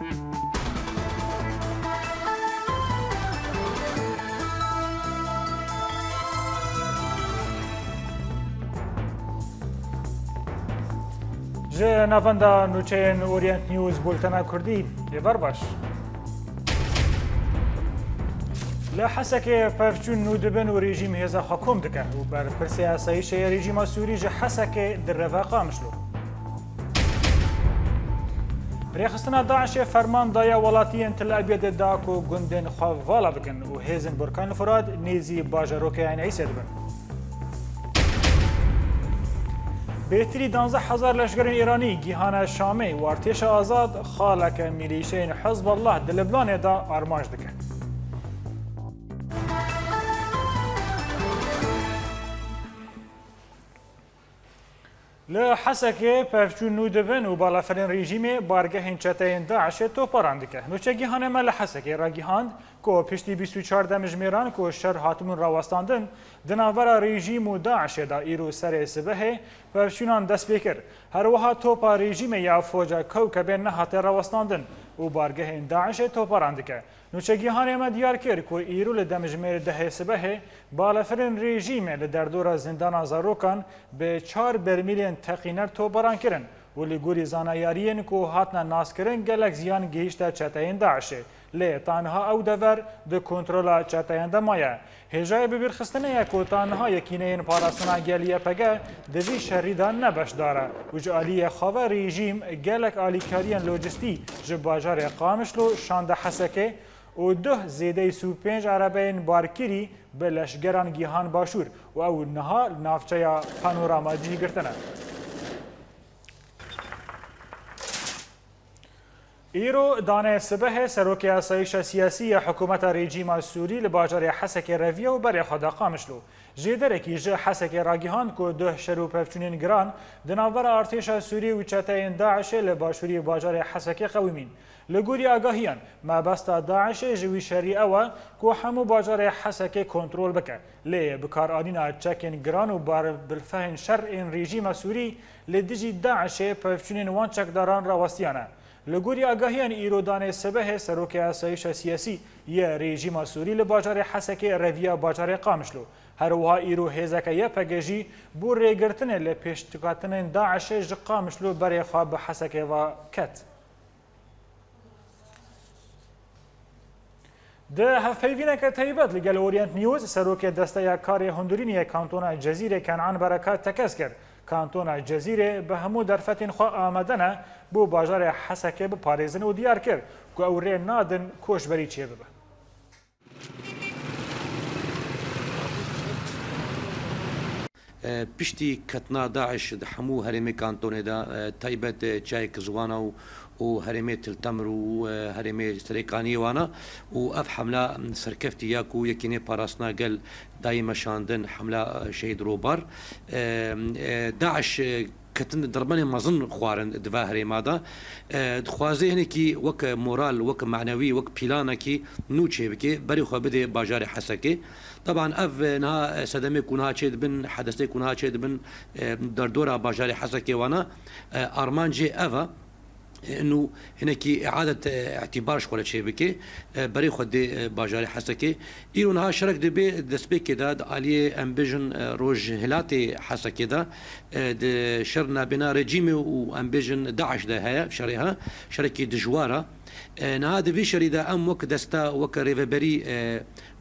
جه نافندا نوچین اورینت نیوز بولتنا کردی ایوار باش لحسك فافجون نودبن وريجيم هذا حكوم دكه وبر برسي اسايش ريجيم سوري جه حسك درفاقه مشلو ريخستنا داعش فرمان دايا ولاتين تل ابيض داكو گندن خوالا بكن وهيزن بركان الفراد نيزي باجروك يعني عيسى دبن بهتری 12000 لشکر ایرانی گیهان شامی و ارتش آزاد خالک میلیشین حزب الله در لبنان دا آرمانج دکه. لحسك پفچون نودبن و بالافرین رژیم بارگه چتین داعش تو پراندکه. نوچه گیهان ما لحسك را گیهاند کو پشتی 24 دمجمیران کو شر هاتمون راوستاندن دناورا رژیم و داعش دا ایرو سر سبه پفچونان دست بکر. هر وها توپا رژیم یا فوجا کوکب نهات راوستاندن و بارگه داعش تو پراندکه. نوچه گیهان ما دیار کرد کو ایرو لدمجمیر ده سبه بالافرین رژیم لدردور زندان زاروکان به 4 برمیل تقینر تو بران کرن ولی گوری زانایاریین کو هاتنا ناس کرن گلک زیان گیشتا چتاین داعشه لی تانها او دور ده کنترولا چتاین دمایه هجای ببیر خستنه یکو تانها یکینین پاراستنا گلیه پگه دوی شریدان نبش داره و جالی خواه رژیم گلک آلیکاریان لوجستی جباجار قامشلو شانده حسکه و ده زیده سو 5 عربین بارکری به لشگران گیهان باشور و او نها نافچه پانوراما جی گرتنه. ایرو دانه سبه سروک اسایش سیاسی حکومت رژیم سوری لباجار حسک رویه و بر خدا قامشلو جدره کی ج حسک راگیهان کو ده شرو پفچونین گران دناور ارتش سوری و چتاین داعش لباشوری باجار حسک قومین لگوری آگاهیان ما بستا داعش جوی شریعه و کو همو باجار حسک کنترل بکه لی بکار آنینا چکین گران و بار بالفهن شر این رژیم سوری لدیجی داعش پفچونین وان چکداران راوستیانه لگوری آگاهیان ایرودان سبه سروک اسایش سیاسی یه رژیم سوری لباجار حسک رویه باجار قامشلو هر وها ایرو هزکه یه پگجی بو ریگرتن لپشتکاتن داعش ج قامشلو برای خواب حسک و کت ده هفیوینه که تایبت لگل اورینت نیوز سروک دسته کاری هندورینی کانتون جزیره کنعان برکات تکس کرد کانتون جزیره به همو درفتین خواه آمدنه بو باجار حسکه به پاریزن و دیار کرد که او ری نادن کوش بری چیه ببه. پشتی کتنا داعش همو هرمی کانتون دا تایبت چایک زوانا و هرمي تلتمر و هرمي سريقاني وانا و اف حمله سركفتي ياكو يكيني باراسنا قال دايما شاندن حمله شهيد روبار داعش كتن درباني مازن خوارن دفاهري مادا خوازي هنكي وك مورال وك معنوي وك بيلانكي نوتشي بكي بري خو بدي باجاري حسكي طبعا اف نها سدمي كونها تشيد بن حدثي كونها تشيد بن دردورا باجاري حسكي وانا ارمانجي افا انه هناك اعاده اعتبار شغله شبكه بري خد باجاري حسكي ايرونها شرك دبي دسبيك داد علي امبيجن روج هلاتي حسكي دا شرنا بنا رجيمي وامبيجن داعش ده هي شريها شركه دجواره نهاد في شريده ام وك دستا وك ريفبري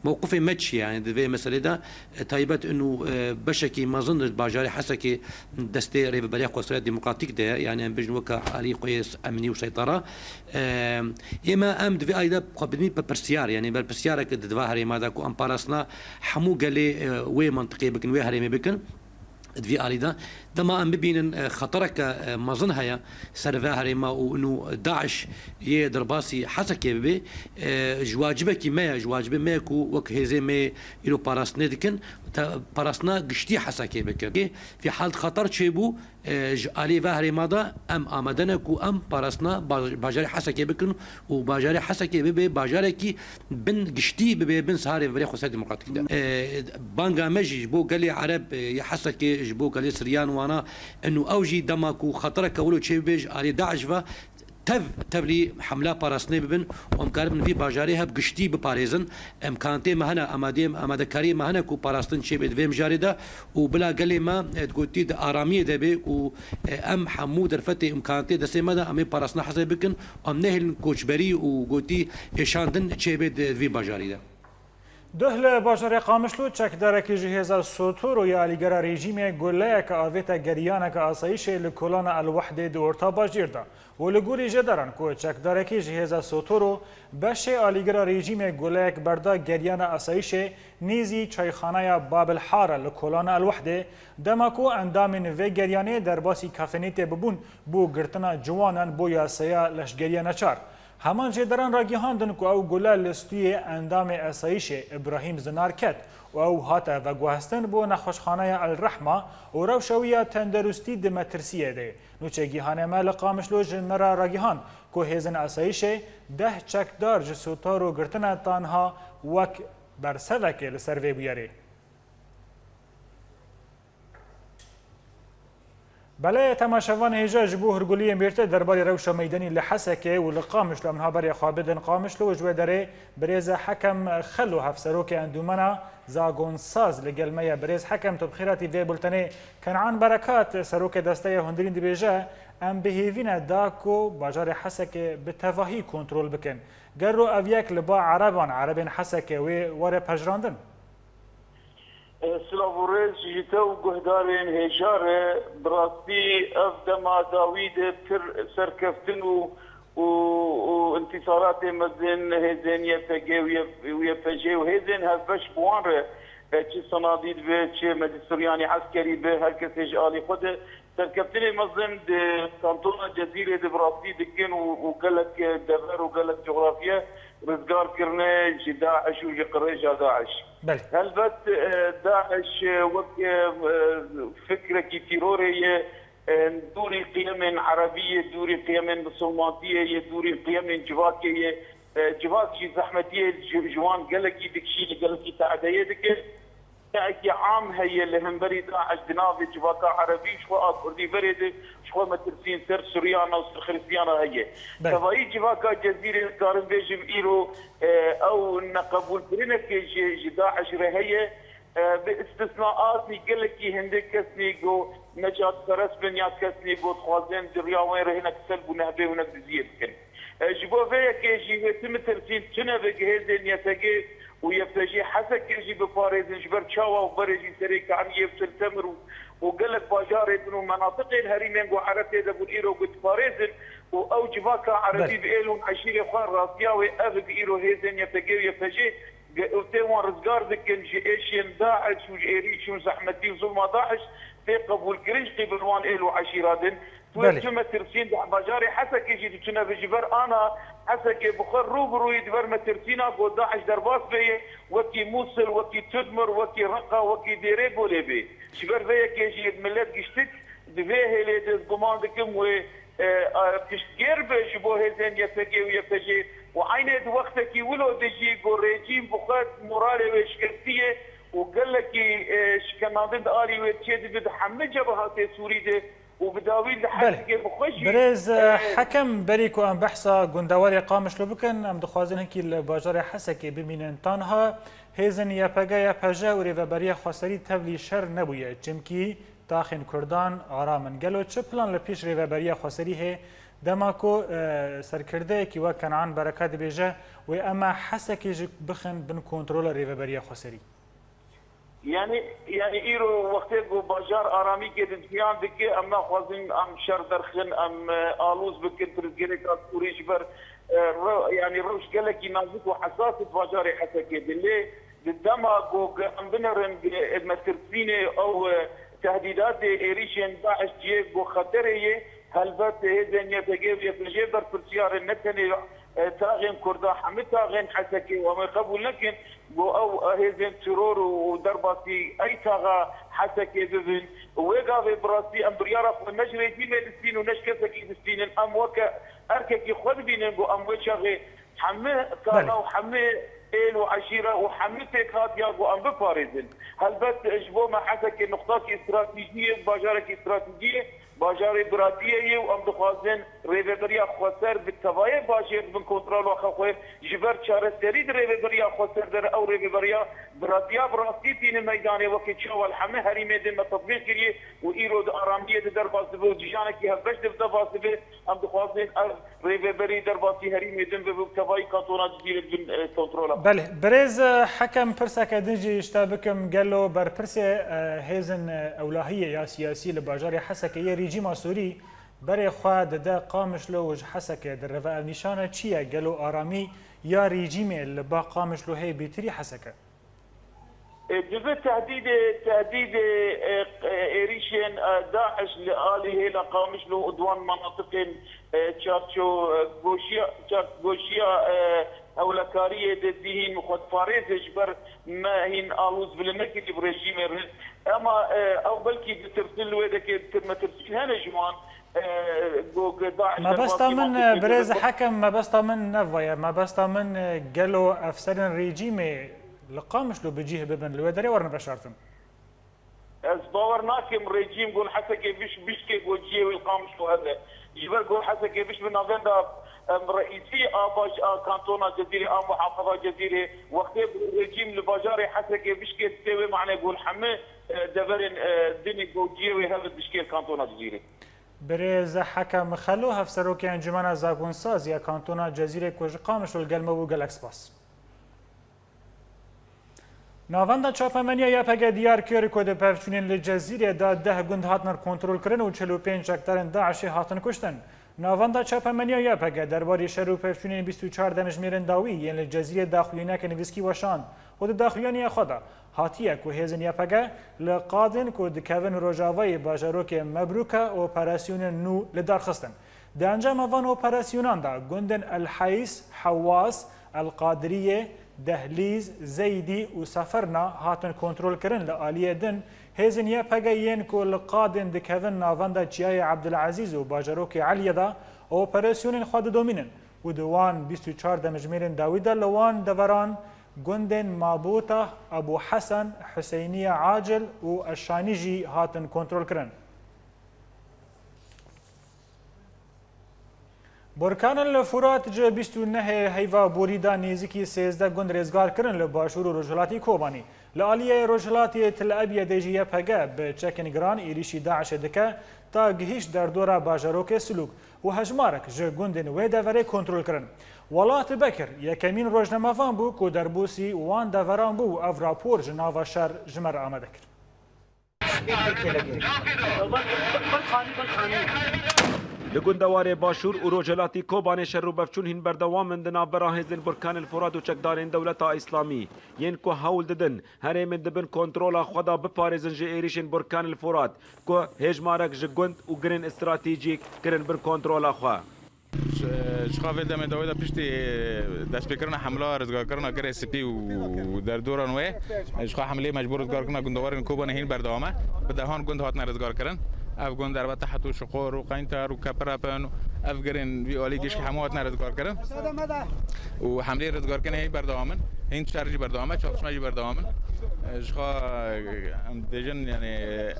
موقفي ماتش يعني دفي مسألة ده تايبت انه بشكي ما ظن باجاري حسكي دستي ريفبري قوسية ديمقراطيك ده يعني ام بيجن وك علي قيس امني وسيطرة اما ام دفي ايضا قبلني ببرسيار يعني بالبرسيار دفاهري ما داكو ام باراسنا حمو قالي وي منطقي بكن وي هرمي بكن دفي آليدا دما ام ببين خطرك مظن هيا سرفاهري ما وانه داعش يدرباسي حسكي ببي جواجبك ما جواجب ماكو وك هزي ما يلو باراسنا دكن باراسنا قشتي حسكي بكن في حال خطر تشيبو علي فاهري مادا ام امدنكو ام باراسنا باجاري حسكي بكن وباجاري حسكي ببي باجاري بن قشتي ببي بن سهاري بري خصوصا ديمقراطيك بانغا مجي جبو قال لي عرب يحسكي جبو قال لي سريان وانا انه اوجي دماكو خطرك ولو تشي بيج علي داعش تبلي حمله باراستني ببن وامكار من في باجاريها بقشتي بباريزن امكانتي مهنا اماده كاري مهنا كو باراستن شي بد فيم جاريدا وبلا قال ما تقولتي اراميه دبي و ام حمود رفتي امكانتي دسي مدى امي باراستنا حسب بكن ام نهل كوچبري وقلتي شاندن شي بد في باجاريدا دهل باجر قامشلو چکدارکی جهاز سوتور و یا لیگرا رژیم گله که آویتا گریانه که آسایش لکولان الوحده دورتا باجیردا و لگوری جدارن که چکدارکی جهاز سوتورو بشه آلیگرا رژیم گله که بردا گریانه آسایش نیزی چایخانه باب الحاره لکولان الوحده دماکو اندام نوی گریانه در باسی کافنیت ببون بو گرتنا جوانن بو یاسیا لشگریانه چار همان جدران را گیهاندن که او گله لستوی اندام اسایش ابراهیم زنار کت و او هاته و گوهستن بو نخوشخانه الرحمه و روشویه تندرستی دمترسیه ده نوچه گیهانه مال قامشلو جنرا را گیهان که هزن اسایش 10 چکدار جسوتار و گرتن تانها وک برسوک لسروی بیاره بله تماشاوان هجا جبو هرگولی میرته درباره روش میدانی لحسکه و لقامش لمنها برای خوابدن قامش لو جوه داره بریز حکم خلو هفسروک اندومنا زاگون ساز لگلمه بریز حکم تبخیراتی وی بلتنه کنعان برکات سروک دسته هندرین دی بیجه ام بهیوین داکو باجار حسکه به تواهی کنترول بکن گرو اویک لبا عربین حسکه و واره پجراندن سلاورز جيتو قهدارين هجار براستي افدما داويد بكر سركفتن وانتصارات مزن هزين يفجي ويفجي وهزين هفش بوان چه صناديد به چه مجلس سرياني عسكري به هر كسي آلي خود سركفتن مزن كانتون جزيرة براستي دكين وقالك دبر وقالك جغرافيا رزقار كرنا داعش وقريجا داعش هلبت داعش وك فكرة تيرورية دوري قيم عربية دوري قيم صومالية دوري قيم جواكية جواكي زحمتية جوان قلقي دكشي قلقي تعدية دك كأكي عام هي اللي هم بري داعش دنافي جواكا عربي شو كردي بريد شو مترسين سر سوريانا وسر خريستيانا هي فباي جواكا جزيرة كارن بيجم إيرو أو نقبول برينك داعش رهي باستثناءات يقول لك هندك كسني جو نجات فرس بنيات كسني جو خوازين دريا وين رهنا كسب ونهبه ونقدزيه كن جبوا فيا كيجي يتم ترسين تنبق هذين يتجي ويفتجي حسك يجي بفارز جبر شاوا وبرجي سريك عن يفتل تمر وقال لك باجار انه مناطق الهريمين وعرفت هذا بوليرو قلت فارز او جباكا عربي بيلون عشيره خوان راسياوي ابد ايرو هذين يفتجي وتوان رزقار ذكن ايشين داعش وجيريش وزحمتي وظلمه داعش في قبول كريش قبلوان إلو عشيرادن توجه ترسين باجاري حسك يجي تشنا بجبر انا حسك بخر روبرو يدبر مترسينا قو داعش درباس بي وكي موصل وكي تدمر وكي رقا وكي ديري بولي بي شبر بي كيجي الملات قشتك دفيه لي قمان دكم و كشتير بجبو هزين يفكي ويفجي وعينت وقتك ولو دجي قو ريجيم بخر مورالي وشكرتيه وقال لك شكنادد آلي ويتشيد بد حمد جبهات سوري وبداوي لحد بخشي بريز حكم بريكو ام بحثا گندواري قامش لو بكن ام دخوازن هكي الباجار حسكي بمينن تانها هيزن يا پجا و ريفبريا خسري تبلي شر نبويه چمكي تاخن كردان آرامن گلو چه پلان لپیش ريفبريا خسري هي دماكو سركرده كي وكان عن بركات بيجا و اما حسكي بخن بن كنترول ريفبريا خسري يعني ايرو وقتك باجار ارامي كده فيان دك اما خوازين ام شر درخن ام الوز بكنتر جريك كوري جبر يعني روش قالك نازك وحساس باجار حسكي اللي بالدماغ ام بنرن المترسينه او تهديدات ايريشن داعش جيب وخطريه هلبت هذن يتجيب در فرسيار النتني تاغين كردا حمد تاغين حسكي وما قبول لكن او هذين ترور ودرباتي اي تاغا حسكي ببن ويقا في براسي ام بريارا نجري دي مدسين ونشكسكي دسين ام وكا ارككي خذ بين ام وشغي حمي كاغا وحمي ايل وعشيره وحمي تكات ياغو ام بفارزن هل بس اجبو ما حسكي نقطات استراتيجيه باجارك استراتيجيه باجار برادیه و ام دخوازن ریوبریا خسر بالتوایه باجر من کنترل و خواه جبر چاره سری ریوبریا خسر در او ریوبریا برادیا براستی تین میدان وقتی چوال همه هریمه دم تطبیق کریه و ایرود آرامیه در باز به جیانه کی هفش در باز به ام دخوازن ریوبری در بازی هریمه دم به توای کانتونا جدید کنترل. بله برز حکم پرسک دنجی اشتبکم گلو بر پرس هزن اولهیه یا سیاسی لباجار حسک یه رژیم سوری برای خواهد ده قامش لو وجه حسک در رفع نشانه چیه گلو آرامی یا رژیم لبا قامش لو هی بیتری حسکه جزء تهديد إيريشين داعش لآله لقامش له عدوان مناطق تشارشو غوشيا أولكارية دهين مخد فارز جبر ما هين آلوز بالمكتب برجيم الرز أما أو بلكي بترسل ويدك ما ترسل هنا جوان ما بستا من برز حكم ما بستا من نفايا ما بستا من قالوا أفسرن ريجيمي لقامش لو بجيه ببن الودري ورنا بشارتم از باور ناكم ريجيم قول حتى كيفش بيشكي وجيه والقامش له هذا جبر قول حتى كيفش بنافين رئيسي اباج كانتونا جزيره محافظه جزيره وقت الرجيم الباجاري حتى كيفش تسوي معنا يقول حمه دبرن دني وجيه وهذا بيشكي كانتونا جزيره برز حكم خلو هفسروكي انجمن زاغون ساز يا كانتونا جزيره كوج قامش القلمه وجالاكس باس ناواندا چاپمنیا یا پگه دیار کری کد پفچونین لجزیره دا 10 گند هاتنر کنترل کرن و 45 اکترن داعشی هاتن کشتن. ناواندا چاپمنیا یا پگه درباره شروع پفچونین 24 دمجمیرن داوی یعنی لجزیره داخلینا که نویسکی وشان و داخلیانی خدا هاتیه که هزن یا پگه لقادن که دکوین روجاوی باجاروک مبروکه اپراسیون نو لدار خستن. در انجام وان اپراسیونان دا گندن الحیس، حواس، القادریه دهلیز زیدی و سفرنا هاتن کنترل کرن لآلیه دن هزن یا پگهین که لقادن دکوین ناواندا چیای عبدالعزیز و باجروک علیه دا اپراسیون خود دومینن و دوان 24 دمجمیرن داویدا لوان دوران گندن مابوتا ابو حسن حسینی عاجل و الشانیجی هاتن کنترل کرن. برکان الفرات جه 29 هیوا بوریدا نزدیکی 13 گند رزگار کردن لباشور و رجلاتی کوبانی. لآلیه رجلاتی تل ابیه دیجیه پگه به چکنگران ایریشی داعش دکه تا گهیش در دورا باجاروک سلوک و هجمارک جه گندن و دوره کنترل کردن. ولات بکر یکمین روزنامه‌وان بو که در بوسی وان دوران بو او راپور جناوا شر جمر آمده کرد. لگندوار باشور و روجلاتی کوبان شروع بفچون هین بردوام دنا براهزن برکان الفرات و چکدارین دولت اسلامی ین کو هول ددن هرم دبن کنترل خدا بپارزن ج ایریشن برکان الفرات کو هجمارک ج گند و گرین استراتژیک کرن بر کنترل خو شخاف دم داوود پشتی دست بکرنا حمله رزگار کردن گر سپی و در دوران و شخا حمله مجبور رزگار کردن گندوار کوبان هین بردوامه به دهان گند هاتن رزگار کردن افغان در تحت و شقور و قینتر و کپرپن افغان وی علی گیش حمایت نرزگار کردن و حمله رزگار کردن هی بردوامن این شارجی بردوامه چالشمایی بردوامن شخا دیجن یعنی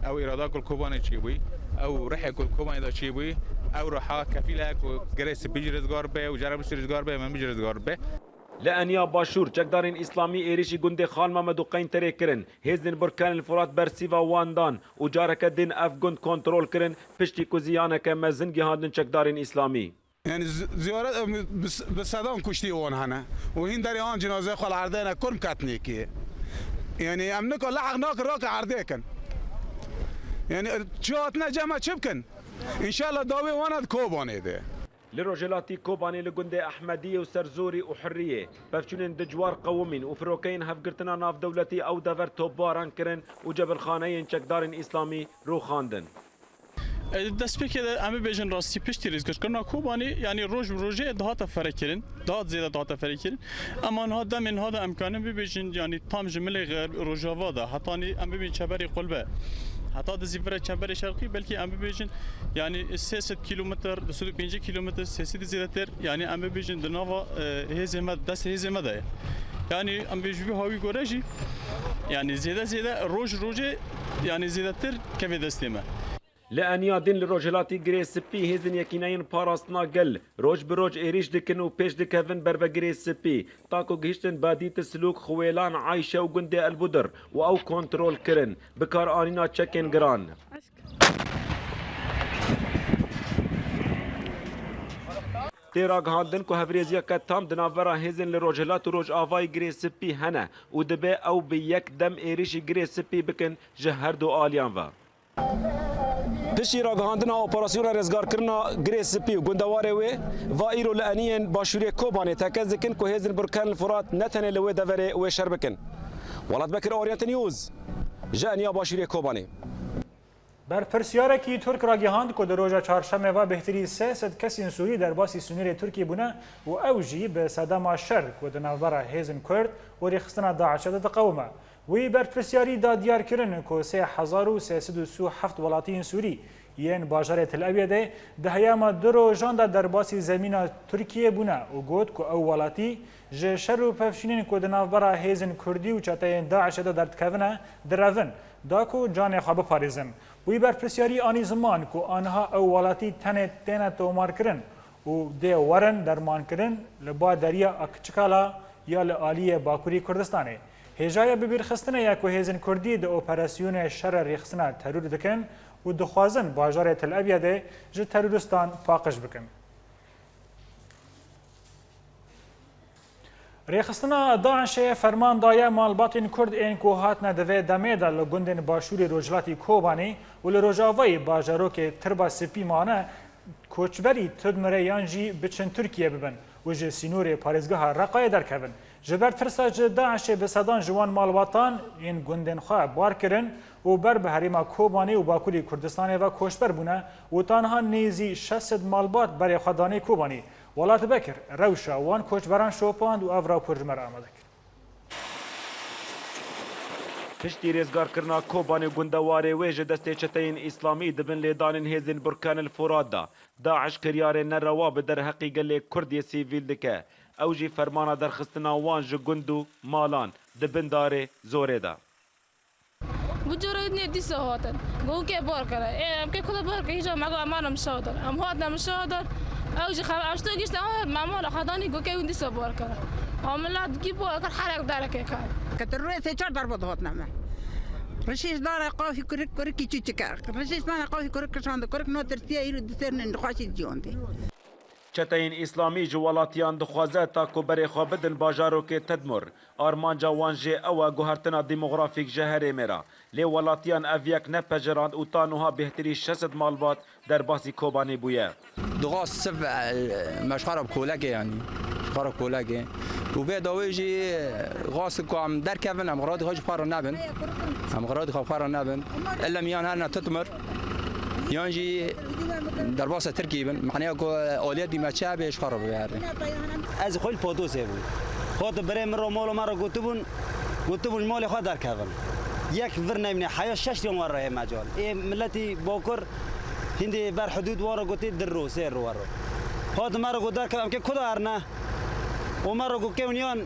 او اراده کل کوبان چی بوی او رح کل کوبان دا چی بوی او رح کفیله کو گرس بیج رزگار به و جرب رزگار به من بیج رزگار به لأنيا باشور چکدارین اسلامی ایریشی گنده خان محمد و قینتره کرن هزن برکان الفرات برسیوا واندان و جارک دین افغان کنترل کرن پشتی کوزیانه که مزنگی هادن چکدارین اسلامی يعني زيارات بصدام كشتي وان هنا وهين داري هان جنازه خال عردنا كرم كاتنيكي يعني امنك لحقناك راك عرديكن يعني جاتنا جمع شبكن ان شاء الله داوي وانا كوباني ده لروجلاتی کوبانی لگنده احمدیه و سرزوری و حریه بفچونین دجوار قومین و فروکین هفگرتنا ناف دولتی او دور توباران کرن و جبل خانه چکدارین اسلامی رو خاندن دست بکرد امی بیشتر راستی پشتی ریزگش کردن کوبانی یعنی روزه دهات فرق کردن دهات زیاده دهات فرق کردن اما آنها دم اینها دا امکانه بیشتر یعنی تام جمله غیر روزاوا دا حتی امی بیشتر چبری قلبه حتی دزیفر چبر شرقی بلکه امی بیشتر یعنی 300 کیلومتر 250 کیلومتر 300 زیادتر یعنی امی بیشتر دنوا هزیمت دست هزیمت داره یعنی امی بیشتر هایی گرایی یعنی زیاده روزه یعنی زیادتر کمی دستیمه لأنیا دین لروجلاتی گری سپی هزن یکینین پاراستنا گل روج بروج ایریش دکن و پیش دکوین برو گری سپی تاکو گهشتن بادیت سلوک خویلان عایشه و گنده البودر و او کنترول کرن بکار آنینا چکن گران تیرا گهاندن که هفریزیا کتام دناورا هزن لروجلات و روج آوای گری سپی هنه و دبه او به یک دم ایریش گری سپی بکن جهر دو آلیان و پشتی را گهاندنا اپراسیون رزگار کرنا گری سپی و گندواره وی و ایرو لعنین باشوری کوبانه تکز دکن که هزن برکن الفرات نتنه لوی دوره و شر بکن ولاد بکر اورینت نیوز جانیا باشوری کوبانه بر پرسیارکی ترک را گهاند که در روژا چهارشنبه و بهتری 300 کسی سوری در باسی سنیر ترکی بونه و اوجی به صدام شر که در نوبر هیزن کرد و ریخستنا داعش ده قومه وی بر پرسیاری دا دیار کرن که 3337 ولاتین سوری یین باجار تل ابیده ده هیام درو جاندا در باسی زمین ترکیه بونه و گوت که او ولاتی جه شر و پفشینین که در نوبر هیزن کردی و چطه داعش ده در تکونه درون داکو جان خواب پاریزم وی بر پرسیاری آنی زمان که آنها او ولاتی تنه تومار کرن و ده ورن درمان کرن لبا دریا اکچکالا یا لعالی باکوری کردستانه هجای ببیر خستنه یا که هیزن کردی ده اپراسیون شر ریخستنه ترور دکن و دخوازن باجار تل ابیده جه ترورستان پاقش بکن. ریخستنا داعش فرمان دایا مالباتین کرد این که هات ندوه دمه دا لگندن باشوری روجلاتی کوبانی و لروجاوی باجارو که تربا سپی مانه کوچبری تدمره یانجی بچن ترکیه ببن و جه سینور پارزگاه رقای در کبن. جبر ترسا جه داعش به صدان جوان مالباتان این گندن خواه بار کرن و بر به حریما کوبانی و باکوری کردستان و کوشبر بونه و تانها نیزی 600 مالبات برای خدانه کوبانی ولات بکر روشا وان کوچبران شوپاند و افرا پرجمر آمده کرد. پشتی رزگار کرنا کوبانی گندواره ویج دسته چتین اسلامی دبن لیدانن هزن برکان الفرات دا داعش کریار نروا به در حقیقل کردی سیویل دکه اوجی فرمانا در خستنا وان جگندو مالان دبن داره زوره دا بجورد ندی سهاتن گو که بار کرده ام که خدا بار که هیچ مگو امانم شادر ام هات نمشادر اوجی خب اشتو گشت مامال خدانی گو که اندی بار کرده عملات کی بار کر حرکت داره که کار كتروي سيشار ضربة هاتنا ما رشيش دار قافي كرك كرك يشيكار رشيش دار قافي كرك شاند كرك نوترتيا يرو دسرن نخاشي جوندي چتین اسلامی جوالاتیان دخوازه تا کو بری خوابدن باجارو که تدمر آرمانجا وانجه او گوهرتنا دیموغرافیک جهره مرا لی ولاتیان اویک نپجراند و تانوها بهتری 600 مالبات در باسی کوبانی بویه دغاس سف مشخرب کولاگه يعني خرب کولاگه و به داویجی غاس کو ام در کفن ام غرادی خاج فار نبن ام غرادی خاج فار نبن الا میان هرنا تتمر یانجی در باس ترکی بن معنی کو اولیا دی مچا بهش خراب یاره از خل پودوسه بود خود برای من رو مال مرا گفتبون مال خود در کردم یک ورنه من حیا 6 يوم وراه مجال ای ملتی باکر هندی بر حدود وارا گفتی در رو سر رو خود مرا گفت در کردم که کدا ارنه و مرا گفت که اونیان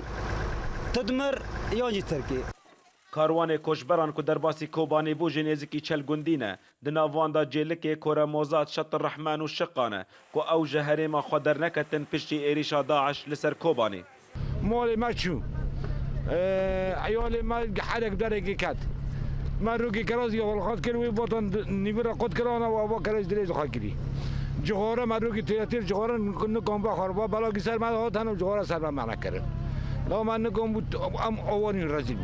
تدمر یانجی ترکی کاروان کوشبران کو در باسی کوبانی بو جنیزکی چل گندینه دناوان دا جیلک کورا موزات شط الرحمن و شقانه کو او جهره ما خدر نکتن پشتی ایریشا داعش لسر کوبانی مال ما شو عيالي ما حرك درجة كات ما روكي كراسي والخات كلوي بطن نبرة قد كرانا وابا كراس دريز خاكري جهارة ما روكي تياتير جهارة نكون بخربا بلا كسر ما هات هنو جهارة سر ما نكره لا ما نكون ام اواني رزيل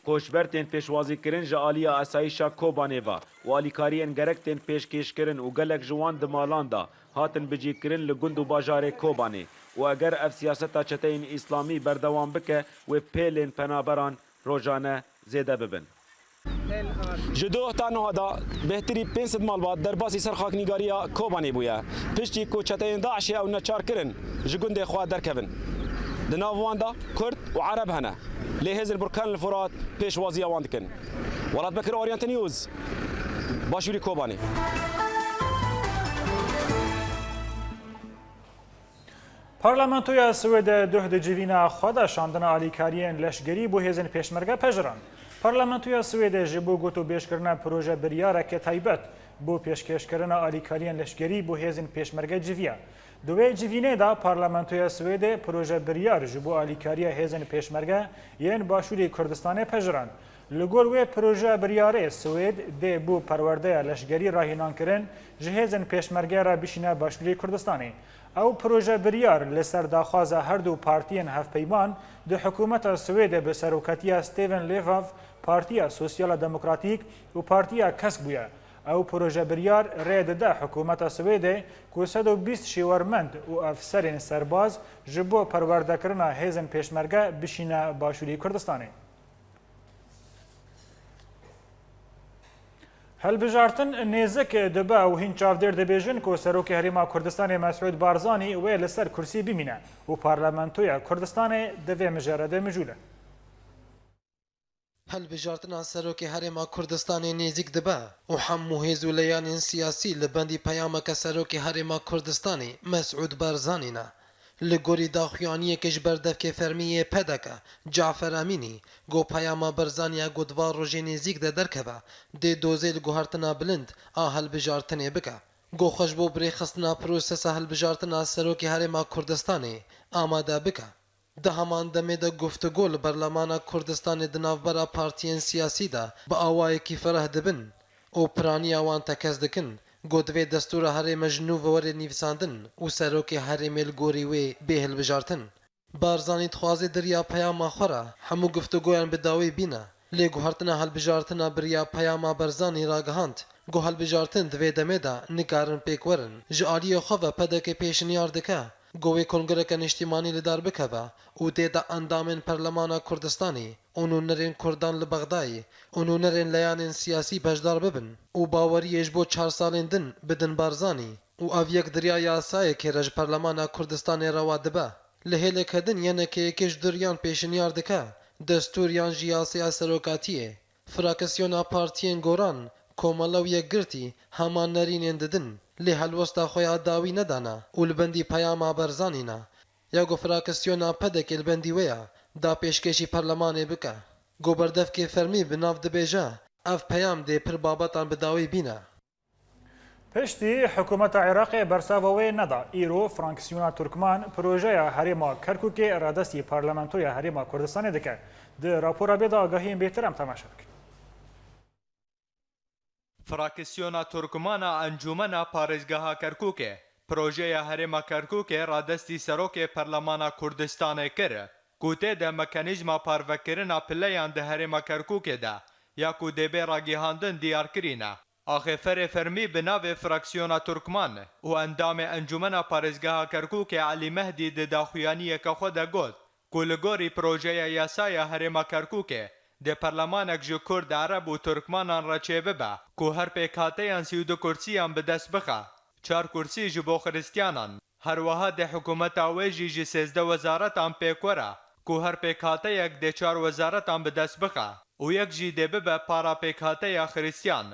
کوشبرتین پیشوازی کرن جالیا اسایشا کوبانیوا و الیکارین گرکتین پیشکش کرن و گلک جوان دمالان دا هاتن بجی کرن لگند و باجار کوبانی و اگر اف سیاستا چتین اسلامی بردوام بکه و پیلین پنابران روزانه زیده ببن جدو تانو هذا بهتري 500 مالبات در باسی سرخاک نگاریا کوبانی بویا پشتی کو چتین داعش او نچار کرن جگند خوا در کبن دناواندا كرد وعرب هنا لهز البركان الفرات بيشوازيا واندكن ولاد بكر اورينت نيوز باشوري كوباني پارلمانتویا سوید ده جوینا خدا شاندن آلیکاریین لشگری بو هزن پیشمرگه پجران. پارلمانتویا سوید جبو گوتو بیش کرنا پروژه بریاره که تایبت بۆ پێشکەشکردنا ئالیکاریان لەشکری بۆ هێزن پێشمەرگە جڤیە. دوێ جڤینێدا پارلەمانتۆیە سوێدێ پرۆژە بریار ji بۆ ئالیکاریە هێزن پێشمەرگە یەن باشووری کوردستانê پەژران. Li gor wê proje biryarê Swêd dê bû perwerdeya leşgerî rahînankirin ji hêzên pêşmergera bişîne başûrê Kurdistanê. Ew proje biryar li ser daxwaza her du partiyên hevpeyman di hikûmeta Swêdê bi seroketiya Stephen Löfven, Partiya Sosyala Demokratîk û Partiya Kesk bûye. Ew proje biryar rê dide hikûmeta Swêdê ku 120 şêwermend û efserên serbaz ji bo perwerdekirina hêzên pêşmerge bişîne başûrê Kurdistanê. هەلبژارتن نێزک دەبا و هین چاودێر دەبێژن کۆ سەرۆکی هەرێما کوردستانی مەسعود بارزانی وێ لەسەر کورسی بمینە و پارلەمانتۆیە کوردستانê divê mijarede mijûle. هەلبژارتنا سەرۆکی هەرێما کوردستانی نێزیک دەبا و هەموو هێز و لەیانên سیاسی li bendî peyameke serokê herêma Kurdistanê Mesûd Barzanî ne. Li gorî daxuyaniyekê ji ber devkê fermiyê pedeke Cafer Emînî got peyama Barzaniya gotva rojê nêzik de derkeve dê dozê li guhertina bilind a helbijartinê bike. Got xweş bo birêxistina prosesa helbijartina serokê herêma Kurdistanê amade bike. Di heman demê de guftego li Berlemana Kurdistanê di navbera partiyên siyasî de bi awayekî fereh dibin û piraniya wan tekez dikin. Got divê destûra herême ji nû werê nivîsandin û serokê herêmê li gorî wê bê hilbijartin. Barzanî dixwaze diriya peyama xwe re hemû guftegoyan bi dawê bîne. Lê guhertina helbijartina biriya peyama Barzanî ragihand. Got helbijartin divê demê de nikarin pêk werin. Ji aliyê xwe ve pedekê pêşniyar dike. Got wê kongreka niştîmanî li dar bikeve û dê de endamên Perlemana Kurdistanê û nûnerên Kurdan li Bexdayê û nûnerên leyanên siyasî bejdar bibin û baweriyê ji bo 4 salên din bidin Barzanî û ev yek diriya yasayekê re ji Perlemana Kurdistanê rewa dibe. Li hêlek din yenekeyekê ji duriyan pêşniyar dike destûr yan jî yasaya serokatiyê. Firakesyona partiyên goran komelew yekgirtî heman nerînên didin. Lê helwesta xwe ya dawî nedane û li bendî peyama Barzanî ne. Ya got firakesyona pedekê li bendî wê ye da pêşkêşî Perlemanê bike. Got berdevkê fermî bi nav dibêje ev peyam dê pir babatan bi dawî bîne. Piştî hikûmeta Iraqê bersava wê neda. Îro fraksiyona Türkman projeya herêma Kerkûkê radestî parlamentoya herêma Kurdistanê dike. Di rapora bê de agahiyên bêtir em temaşa bikin. Fraksiyona Türkmana Encûmena Parêzgeha Kerkûkê projeya herêma Kerkûkê radestî serokê Perlemana Kurdistanê kir ku tê de mekanîzma parvekirina pileyan di herêma Kerkûkê de ya ku dêbê ragîhandin diyar kirîne. Axêferê fermî bi navê fraksiyona Türkman û endamê Encûmena Parêzgeha Kerkûkê Elî Mehdî di daxuyaniyeke xwe de got ku li gorî projeya yasaya herêma Kerkûkê د پرلمانک ji Kurd Ereb û Türkmanan re çêbibe ku her pêkhateyan 32 kursiyan bi dest bixe 4 kursî ji bo xristiyanan herwiha de hikûmeta wê jî ji 13 wezaretan pêk were ku her pêkhateyek dê 4 wezaretan bi dest bixe û yek jî dê bibe para pêkhateya xristiyan.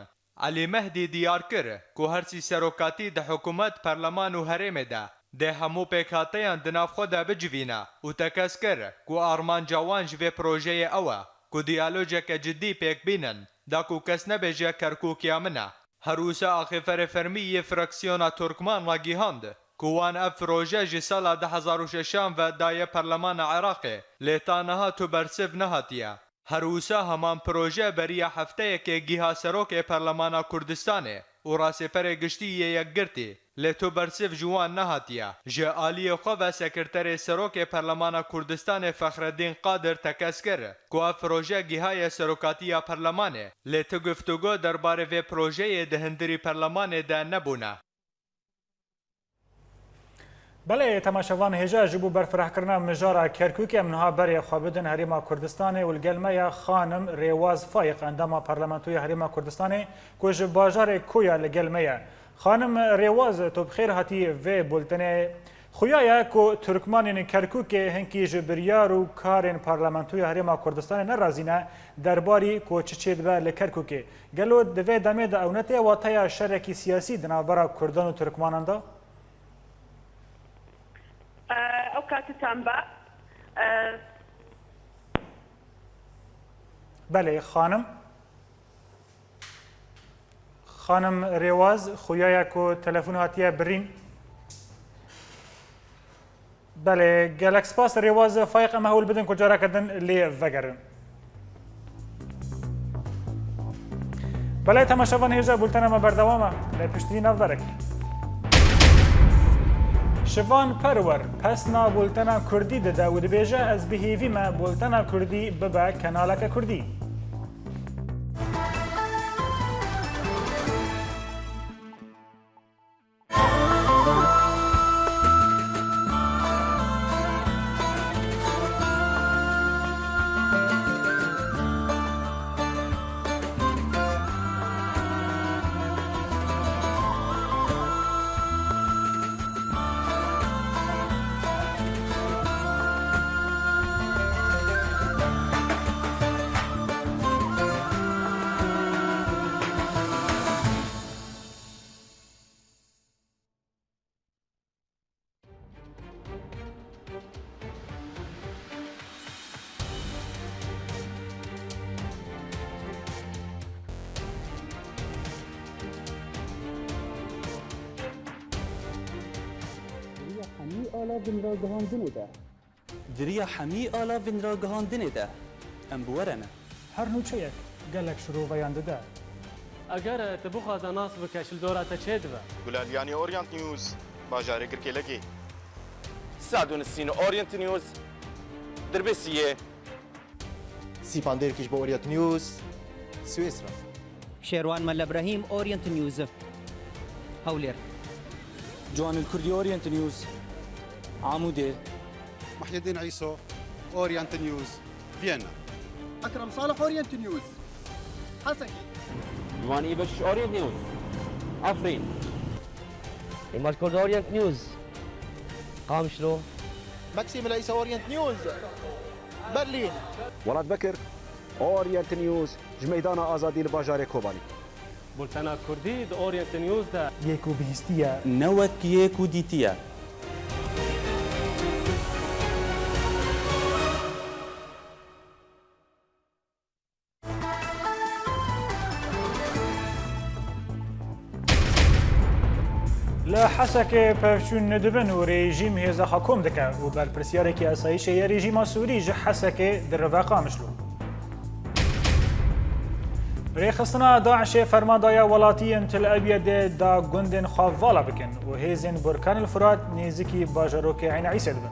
Elî Mehdî diyar kir ku her sî serokatî di hikûmet perleman û herêmê de dê hemû pêkhateyan di nav xwe de bicivîne û tekez kir ku armanca wan ji vê projeyê ew e ku diyalojeke ciddî pêk bînin da ku kes nebêje Kerkûkiya min e. Her wisa axêferê fermî yê fraksiyona Türkman ragîhand ku wan ev proje ji sala 2006 ve daye Perlemana Iraqê lê ta niha tu bersiv nehatiye. Her wisa heman proje beriya hefteyekê gîha serokê Perlemana Kurdistanê û rasêperê giştî yê yekgirtî lê tu bersiv ji wan nehatiye. Ji aliyê xwe ve sekreterê serokê Perlemana Kurdistanê Fexreddîn Qadir tekez kir ku ev proje gîhaye serokatiya Perlemanê lê tu guftûgo derbarê vê projeyê di hindirî Perlemanê de nebûne. Belê temaşevan hêja ji bo berfirehkirina mijara Kerkûkê em niha berê xwe bidin herêma Kurdistanê û li gel me ya xanim Rêwaz Fayiq endama parlamentoya herêma Kurdistanê ku ji bajarê Koya li gel me ye. Xanim Rêwaz tu bi xêr hatî vê bultenê. Xuya ye ku Türkmanên Kerkûkê hinkî ji biryar û karên parlamentoya herêma Kurdistanê nerazîne derbarî ku çi çê dibe li Kerkûkê. Gelo divê demê de ew netê wateya şerekî siyasî di navbera Kurdan û Türkmanan da? ئەو کاتتان بە بەڵێ خانم ریواز خویایا کو تلفن هاتیه برین بله گلکس پاس ریواز فایق اما هول بدن کجا را کردن لی وگرن بله تماشاوان هیجا بولتن ما بردوامه لپشتری نفرک شوان پرور پس نا بولتن کردی ده و دبیجه از بهیوی ما بولتن کردی ببا کنالک کردی دریا حمی آلا وینرا گهاندنه ده ام بورنه هر نوچه یک گلک شروع ویانده ده اگر تبو خواهد ناس بکشل دورات چه دوه گلالیانی اورینت نیوز باجاره گرکی لگی سعدون السين اورينت نيوز دربسيه سیپاندر کش با اورینت نیوز سویسرا شيروان مال ابراهيم اورينت نيوز هولير جوان الكردي اورينت نيوز عمودي محي الدين عيسو اورينت نيوز فيينا اكرم صالح اورينت نيوز حسكي جوان ايبش اورينت نيوز عفرين إمال كرد اورينت نيوز قامشلو ماكسيم العيسى اورينت نيوز برلين ولاد بكر اورينت نيوز جميدان آزادي الباجار كوباني بولتنا كردي د اورينت نيوز ده يكو بيستيا نوت يكو ديتيا لا حسك بفشون ندبن و رژیم هیزا حکوم دکه و بر پرسیاره که اسایش یه رژیم سوری جه حسك در رفاقا مشلو ريخصنا داعش فرمان دايا ولاتي تل أبيض دا جندن خوالا بكن وهيزن بركان الفرات نيزكي باجروك عين عيسى دبن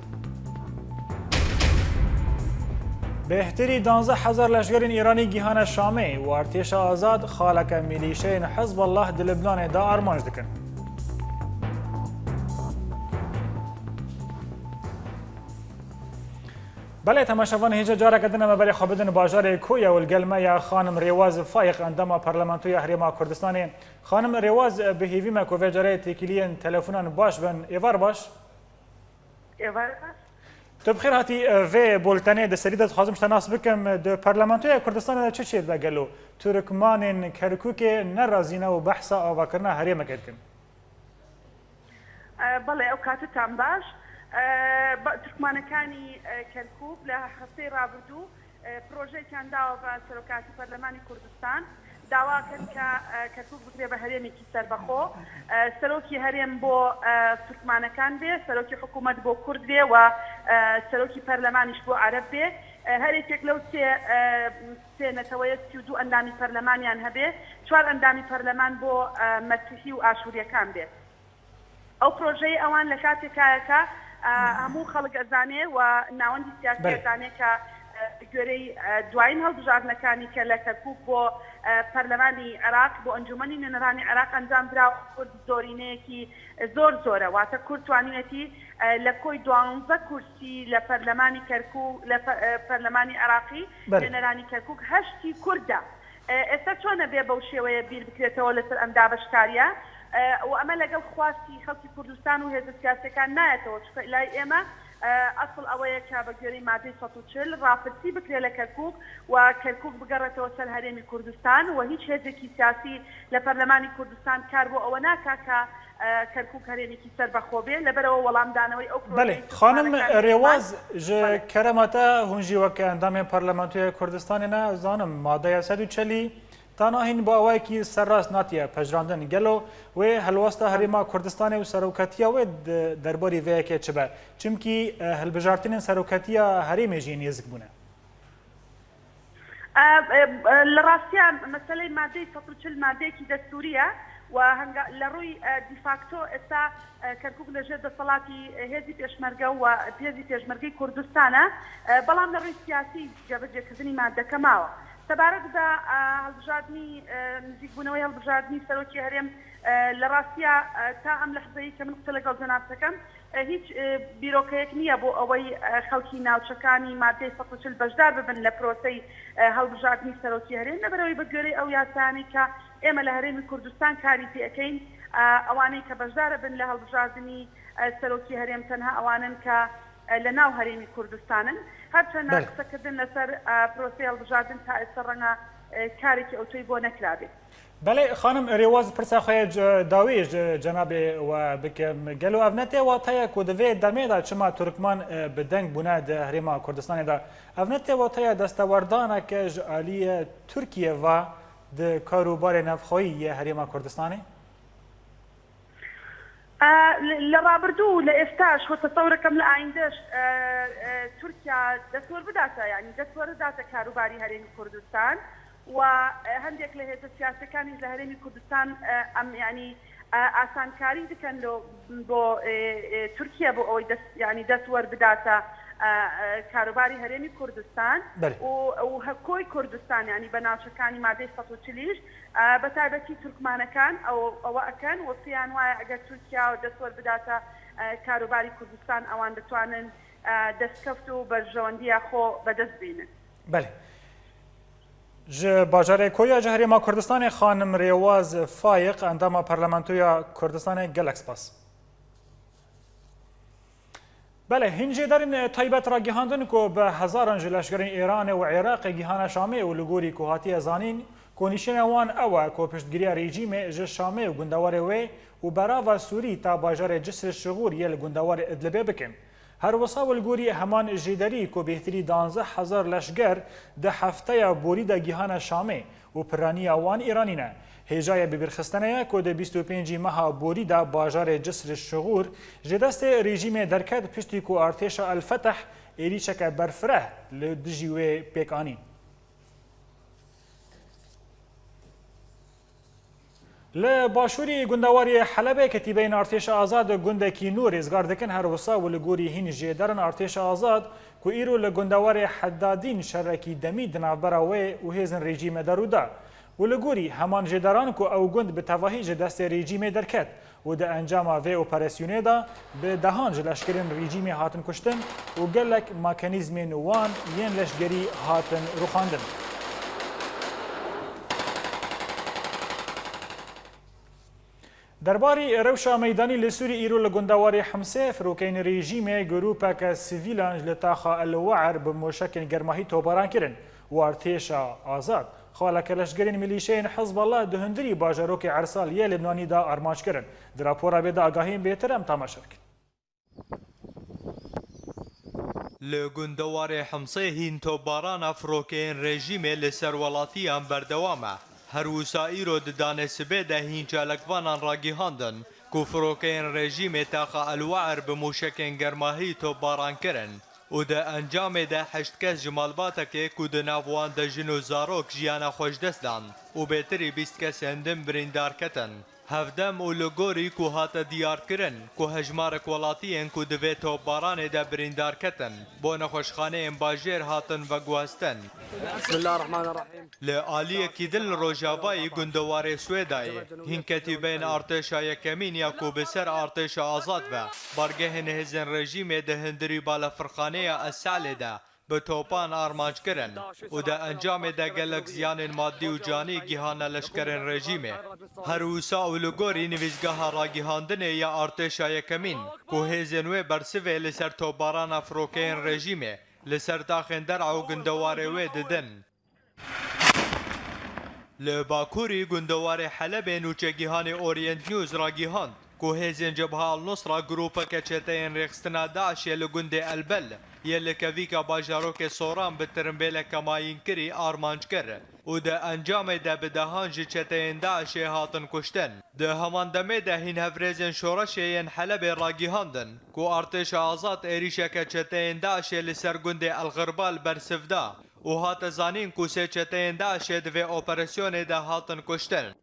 بهتري 12000 لشکرین ایرانی گیهان شامی و ارتش آزاد خالک میلیشین حزب الله د لبنان دا ارمانج دکن بله تماشاوان هیچ جاره کردن مبری خوابدن باجار کویا و الگلمه یا خانم ریواز فایق اندام پارلمانتوی هریما کردستانی خانم ریواز به هیوی مکوه جاره تکیلین تلفونان باش بن ایوار باش ایوار تو بخیر هاتی و بولتنه د سریدت خازم شتناس بکم د پارلمانتوی کردستان چه چید بگلو ترکمان کرکوک نرازینه و بحث آوا کرنا هریما کردکن بله او کاتتان باش ترکمانەکانی کەرکوب لە هەفتەی ڕابردوو پرۆژەیەکیان داوە بە سەرۆکاتی پەرلەمانی کوردستان داواکەن کە کەرکوب بکرێ بە هەرێمێکی سەربەخۆ سەرۆکی هەرێم بۆ تورکمانەکان بێ سەرۆکی حکوومەت بۆ کورد بێ و سەرۆکی پەرلەمانیش بۆ عەرەب بێ هەرێکێک لەو سێ نەتەوەیە 32 ئەندامی پەرلەمانیان هەبێ 4 ئەندامی پەرلەمان بۆ مەسیحی و ئاشوریەکان بێ ئەو پرۆژەی ئەوان لە کاتێکایەکە هەموو خەڵک ئەزانێ و ناوەندی سیاسی ئەزانێ کە گوێرەی دوایین هەڵبژاردنەکانی کە لە کەرکوب بۆ پەرلەمانی عێراق بۆ ئەنجومەنی نوێنەرانی عێراق ئەنجام درا کورد زۆرینەیەکی زۆرە واتە کورد توانیوێتی لە کۆی 12 کورسی لە پەرلەمانی کەرکوب لە پەرلەمانی عێراقی نوێنەرانی کەرکوب 8 کوردە ئێستا چۆنە بێ بەو شێوەیە بیر بکرێتەوە لەسەر ئەم دابەشکاریە و ئەمە لەگەڵ خواستی خەڵکی کوردستان و هێزە سیاسەکان نایەتەوە چونکە لای ئێمە ئەسڵ ئەوەیە کە بە گوێرەی مادەی 140 ڕاپرسی بکرێ لە کەرکوک و کەرکوک بگەڕێتەوە سەر هەرێمی کوردستان و هیچ هێزێکی سیاسی لە پەرلەمانی کوردستان کار بۆ ئەوە ناکا کە کەرکوک هەرێمێکی سەربەخۆ بێ لەبەرەوە وەڵامدانەوەی ئەو بله خانم ریواز ژ کەرەمەتە هونجی وەکە ئەندامی پەرلەمانتوی کوردستانی نازانم مادەیە 140 تاناهین با اوایکی سرراست ناتیه پجراندن گلو و هلوستا هریما کردستان و سروکتیا و درباری وی که چبه چمکی هلبجارتین سروکتیا هریمه جی نزک بونه لراستیا مسئله ماده تطرچل ماده کی دستوریه و لروی دیفاکتو استا کرکوک لجد صلاتی هذی پیشمرگه و هذی پیشمرگه کردستانه بلام لروی سیاسی جبجه کردنی ماده کماوه تبارك دا هالبجادني نزيك بنوي هالبجادني سلوكي هريم لراسيا تا ام لحظه كمن قتلقوا جنابتكم هيج بيروكيك نيه بو اوي خلكي ناوچكاني ماده فقط البجدار ببن لبروسي هالبجادني سلوكي هريم نبروي بقري او ياساني كا اما لهريم كردستان كاري في اكين اواني كبجدار بن لهالبجادني سلوكي هريم تنها اوانن ك لناو هريمي كردستان هرچند قسەکردن لەسەر پرۆسی هەڵبژاردن تا ئێستا ڕەنگە کارێکی ئەوتۆی بۆ نەکرابێت. بله خانم ریواز پرسا خواه داویش جناب و بکم گلو افنته و تایا کودوی دمه دا چما ترکمان بدنگ بونه ده هریما کردستان دا افنته و تایا دستاوردانه که جعالی ترکیه و ده کاروبار نفخویی هریما کردستانه؟ لرابردو لإفتاش وتصور كم لعندش تركيا دستور بداتا يعني دستور داتا كاروباري هريمي كردستان وهنديك لهيت السياسة كان لهريمي كردستان أم يعني آسان كاري كان لو بو تركيا بو أو يعني دستور بداتا كاروباري هريمي كردستان وهكوي كردستان يعني بناشكاني مادة فطو تليش بتابتي تركمان كان أو كان وصيان وايا أجا تركيا ودستور بداتا كاروباري كردستان أوان بتوانن دستكفتو برجوانديا خو بدست بينن بله باجار کویا هریما کردستان خانم ریواز فایق اندام پارلمانتویا کردستان گلکس پاس بله هنجی دارین تایبت را گیهاندن که به هزاران جلشگرین ایران و عراق گیهان شامه و لگوری که هاتی زانین کنیشن وان اوه که پشتگیری رژیم شامه و گندوار وی و برا سوری تا باجار جسر شغور یل گندوار ادلبه بکن. هر وصا ولگوری همان جیدری که بهتری 12000 لشگر ده هفته بوری ده گیهان شامه و پرانی وان ایرانی نه. هجای ببرخستانه که ده 25 ماه بوری ده باجار جسر شغور جدست رژیم درکت پشتی که ارتش الفتح ایریچک برفره لدجیوه پیکانی. لباشوری گندواری حلبه کتیبه ارتش آزاد گندکی نور ازگار دکن هر وصا و لگوری هین جیدرن ارتش آزاد که ایرو لگندوار حدادین شرکی دمی دنابراوه و هیزن رژیم دارودا و لگوری همان جیدران که او گند به تواهی جدست رژیم درکت و ده انجام و اپراسیونه دا به دهان جلشکرین رژیم هاتن کشتن و گلک مکانیزم نوان ین لشگری هاتن روخاندن. درباری روشا میدانی لسوری ایرو لگندواری حمسه فروکین رژیم گروپک سیویلان لتاخا الوعر بموشکن گرماهی توباران کرن و ارتشا آزاد خالک لشگرین ملیشین حزب الله دهندری باجروک عرسال یه لبنانی دا ارماج کرن در راپورا بیدا آگاهیم بهترم تماشا کن. لگندواری حمسه هین توباران فروکین رژیم لسر ولاتیان بردوامه هر وسائر ددان سبه ده هین چالکوانان راگیهاندن که فروکین رژیم تاقا الوعر بموشکین گرماهی تو باران کرن و ده انجام ده 8 کس جمالباته که ده ناوان ده جنو زاروک جیانا خوش دستان و بهتری 20 کس هندم بریندار کتن. هفدم و لگوری که هات دیار کرن که هجمارک ولاتی که دوی توباران ده بریندار کتن بو نخوشخانه این باجر هاتن و گوهستن. بسم الله الرحمن الرحیم. لعالیه کی دل روجاوای گندوار سویدای هین کتیبین ارتشا یکمین یا کو بسر ارتشا آزاد و بارگه نهزن رژیم ده هندری بالا فرخانه اسعل ده به توپان آرمانج کرن و ده انجام ده گلک زیان مادی و جانی گیهان لشکرین رژیمه هر وسا و لگوری نویزگاه را گیهاندنه یا ارتشا یکمین که هزنوه برسوه لسر توباران فروکین رژیمه لسر داخن درع و گندواره وی ددن لباکوری گندوار حلب نوچه گیهان اورینت نیوز را گیهاند که هزین جبهه النصره گروپه که چتین رخستنا داعش لگند البل یه لکویکا باجاروک سوران به ترمبیل کماین کری آرمانج کرد و ده انجام ده بدهان جی چتین داعش هاتن کشتن. ده همان دمه ده هین هفرزن شورش ین حلب راگی هاندن کو ارتش آزاد ایریشه که چتین داعش لسرگند الغربال برسفدا و هات زانین کو سه چتین داعش دوی اپراسیون ده هاتن کشتن.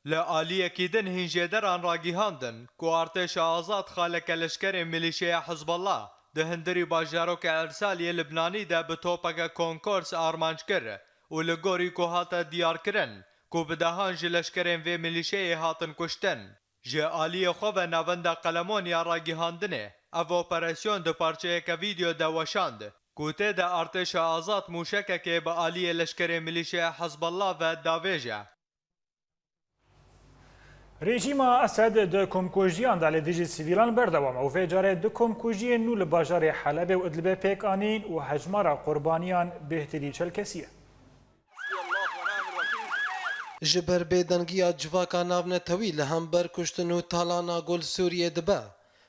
لآلیه کیدن هنجدران راگی هاندن کو ارتش آزاد خالق لشکر ملیشیا حزب الله ده هندری باجاروک ارسالی لبنانی ده به توپک کنکورس آرمانج کرد و لگوری کو هاتا دیار کرن کو بدهان جی لشکرین و ملیشیا هاتن کشتن. جه آلیه خواه نوند قلمون یا راگی هاندنه او اپراسیون ده پارچه که ویدیو ده وشاند کوته ده ارتش آزاد موشکه که به آلیه لشکر ملیشیا حزب الله و داویجه. رژیم اسد د کمکوژیان دل دیجی سیویلان بردوام و فجاره د کمکوژی نو لباجار حلب و ادلب پیکانین و حجمار قربانیان بهتری چل کسیه. جبر بدنگیا جواکا ناونتوی لهم برکشتن و تالانا گل سوریه دبه.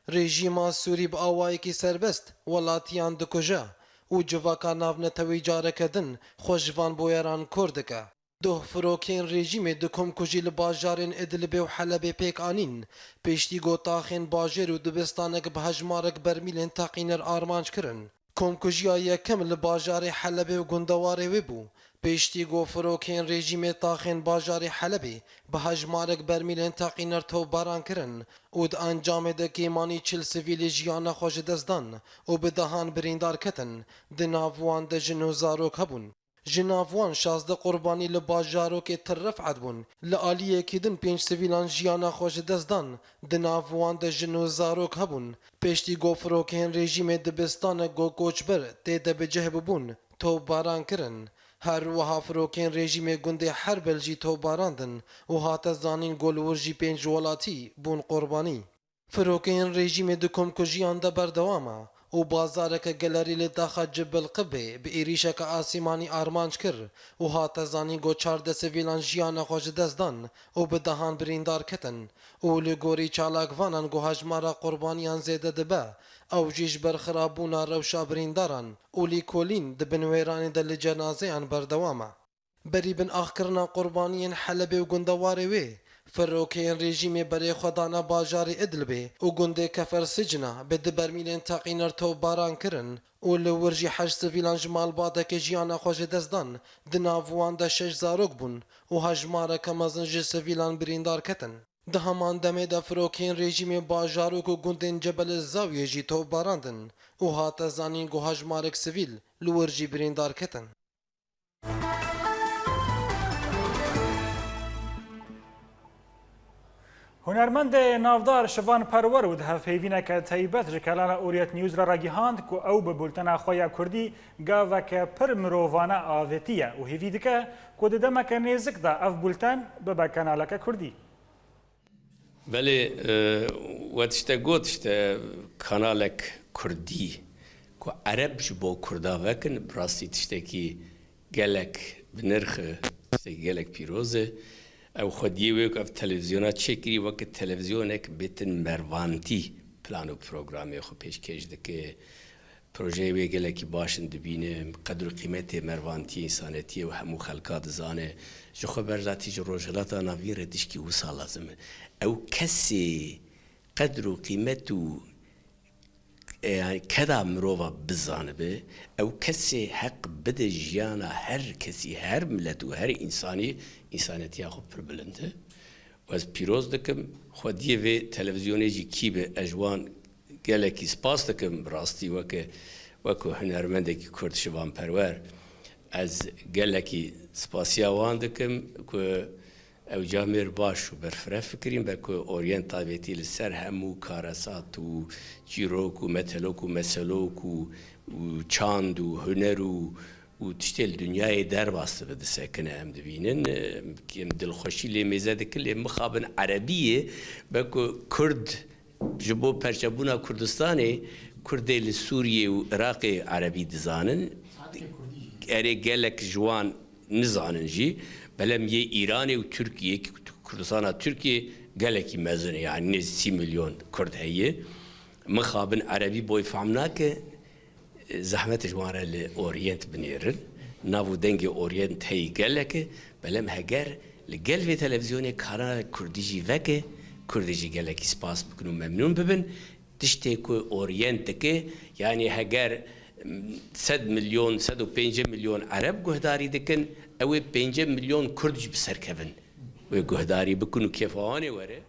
رژیم سوری با آوائی کی سربست ولاتیان دکجا و جواکا ناونتوی جاره کدن خوشوان بویران کردکه. دو فروکین رژیم دکم کجی لباجارین ادلب و حلب پیک آنین پیشتی گوتاخین باجر و دبستانک به هجمارک برمیلین تاقینر آرمانج کرن. کم کجی آیا کم لباجار حلب و گندواره ویبو پیشتی گو فروکین رژیم تاخین باجار حلب به هجمارک برمیلین تاقینر تو باران کرن و د انجام ده کیمانی چل سویل جیان خوش دزدان و به دهان بریندار کتن ده ناوان ده جنو زاروک هبون. جناوان 16 قربانی لباجارو که طرف عدبون لآلیه کدن 5 سویلان جیانا خوش دزدان دناوان ده جنو زاروک هبون پیشتی گوفرو که هن رژیم دبستان گو کوچبر تیده به جه ببون تو باران کرن هر وها فروکین رژیم گنده هر بلجی تو باراندن و هات زانین گلورجی 5 ولاتی بون قربانی فروکین رژیم دکم کجیان ده بردوامه و بازارک گلری لداخل جبل قبه به ایریشک آسیمانی آرمانج کر و هات زانی گو 14 سویلان جیان خوش دزدان و به دهان بریندار کتن و لگوری چالاکوانان گو هجمارا قربانیان زیده دبه او جیش برخرابونا روشا برینداران و لیکولین دبنویران دل جنازه بردوامه بری بن آخرنا قربانیان حلب و گندواره وی فروکین رژیم برای خدانا باجار ادلبه و گنده کفر سجنا به دبرمیلین تاقینر تو باران کرن و لورجی 8 سویلان جمال باده که جیانا خوش دزدان دناوان ده 6 زاروک بون و هجماره کمازن جی سویلان بریندار کتن. ده همان دمه ده فروکین رژیم باجارو و گندین جبل زاویه جی تو باراندن و هات زانین گو هجمارک سویل لورجی بریندار کتن. هنرمند نافدار شوان پرور و ده فیوینه که تایبت جکلان اوریت نیوز را راگیهاند که او به بولتن خواه کردی گاوه که پر مروانه آویتیه و هیوید که ده دمک نیزک ده اف بولتن به کانالک کردی. بله وقتشته گوتشته کانالک کردی که عرب جبو کردا وکن براستی تشته که گلک بنرخ تشته گلک پیروزه او خودی ویک اف تلویزیونا چکری وقت تلویزیونک بیتن مروانتی پلان و پروگرامی خو پیشکش دکه پروژه ویگله کی باشن دبینه قدر و قیمت مروانتی انسانیتی و همو خلقات زانه جو خبر ذاتی جو روجلاتا ناویر دشکی وصال لازمه او کسی قدر و قیمت و يعني كذا مروفا بزانه به او كسي حق بده جيانا هر كسي هر ملت و هر انسانيتي اخو بربلنده واز بيروز دكم خوديه في تلفزيوني جي كي به اجوان گلكي سپاس دكم براستي وكو هنرمندكي كرد شوان پرور از گلكي سپاسيا وان دكم كو او جامر باش و برفره فکریم بلکه اورینت تابعیتی لسر همو کارسات و جیروک و متلوک و مسلوک و چاند و هنر و تشتیل دنیای در باسته بده سکنه هم دبینن که دلخوشی لیمیزه دکل مخابن عربیه بلکه کرد جبو پرچبونا کردستانی کرده لسوریه و عراق عربی دزانن اره گلک جوان نزانن جی بلام یه ایرانی و ترکیه که کردستان ترکیه گلکی مزنه یعنی 30 میلیون کرد هیه مخابن عربي بوي فهمناك زحمت جواره لأورينت بنيرن نافو دنگي أورينت هي قالك بلم هجر لقل في تلفزيوني كارا كرديجي فك كرديجي قالك سباس بكونوا ممنون ببن تشتكو أورينتك يعني هجر 100 مليون 105 مليون عرب جهداري دكن أو 5 مليون كردج بسركبن وجهداري بكونوا كيفاني وره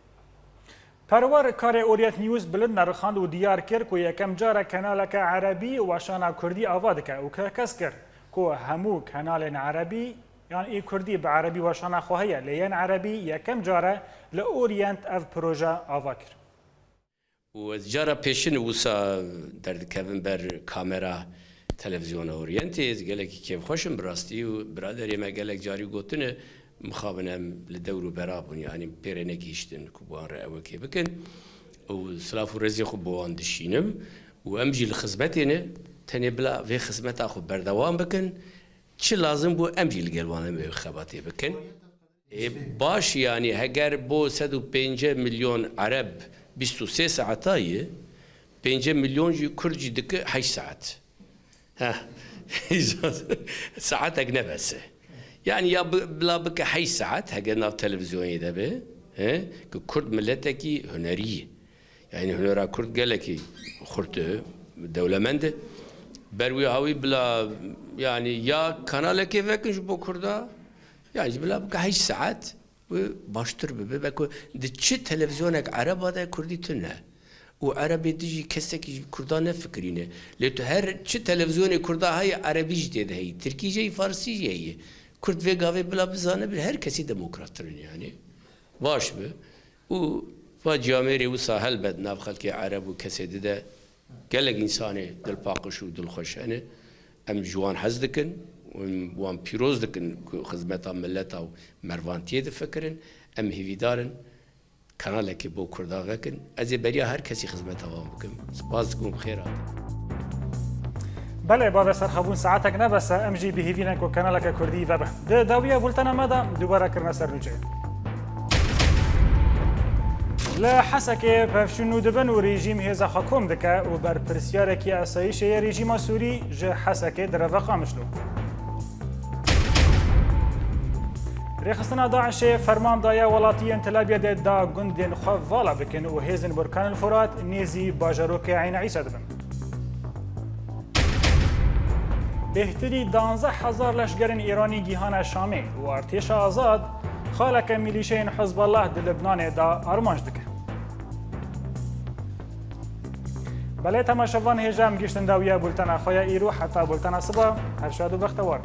پرور کار اوریت نیوز بلند نرخاند و دیار کرد که یکم جاره کانالک عربی و شانا کردی آواد که او که کس کرد که همو کانال عربی یعنی ای کردی به عربی و شانا خواهیه لیان عربی یکم جاره لأورینت اف پروژه آوا کرد. و جاره پیشن وسا در کبن بر کامرا تلویزیون اورینتی از گلکی کیف خوشم براستی و برادری ما گلک جاری گوتنه مخابنم لدورو برابون يعني بيرنكيشتن كوبان رأوكي بكن وسلافو رزي خو بوان دشينم وامجي لخدمتنا تاني بلا في خدمت اخو بردوام بكن چه لازم بو امجي لقلوانا مي خباتي بكن باش يعني هجر بو 105 مليون عرب 23 ساعتاي 5 مليون جي كرجي دك 8 ساعات ها ساعات اجنبسه يعني يا بلا بك حي ساعات هجنا في التلفزيون يدبه ها كرد ملتكي هنريه يعني هنرا كرد قالكي خرطه دولمند بروي هاوي بلا يعني يا كانالك كيفك جبو كردا يعني بلا بك حي ساعات وباشتر ببك دتش تلفزيونك عرب هذا كردي تنه وعربي تجي كسك كردان فكرينه لتو هر تش تلفزيون كردا هاي عربي جديد هي تركي جاي فارسي جاي كرد في قاوي بلا بزانه بهر كسي ديمقراطرين يعني باش به و فجاميري وسهل بد ناب خلقي عرب وكسي ده قالك انساني دل باقش ودل خوشانه ام جوان حزدكن وان بيروز دكن خدمتا ملتا ومروانتيه دفكرن ام هيفيدارن كانالك بو كردا غكن ازي بريا هر كسي خدمتا وامكم سباسكم بخير بله بابا سرخبون ساعتك نبس امجي بهيفينك وكانالك كردي ذبه ده داويه بولتنا ماذا دوباره كرنا سرنجي لا حسكه بفشنو دبن وريجيم هذا حكوم دكا وبر برسيارك اسايش ريجيم سوري ج حسكه درفقه مشلو رخصنا داعش فرمان دايا ولاتي انتلابيا دا جندن خوالا بكن وهزن بركان الفرات نيزي باجروك عين عيسى دبن بهتری 12000 لشکرین ایرانی گیهان شامی و ارتش آزاد خالق میلیشین حزب الله در لبنان دا آرمانج دکه. بله تماشاوان هجام گشتن داویه بولتن اخویا ایرو حتی بولتن صبح هر شاد و بختوار.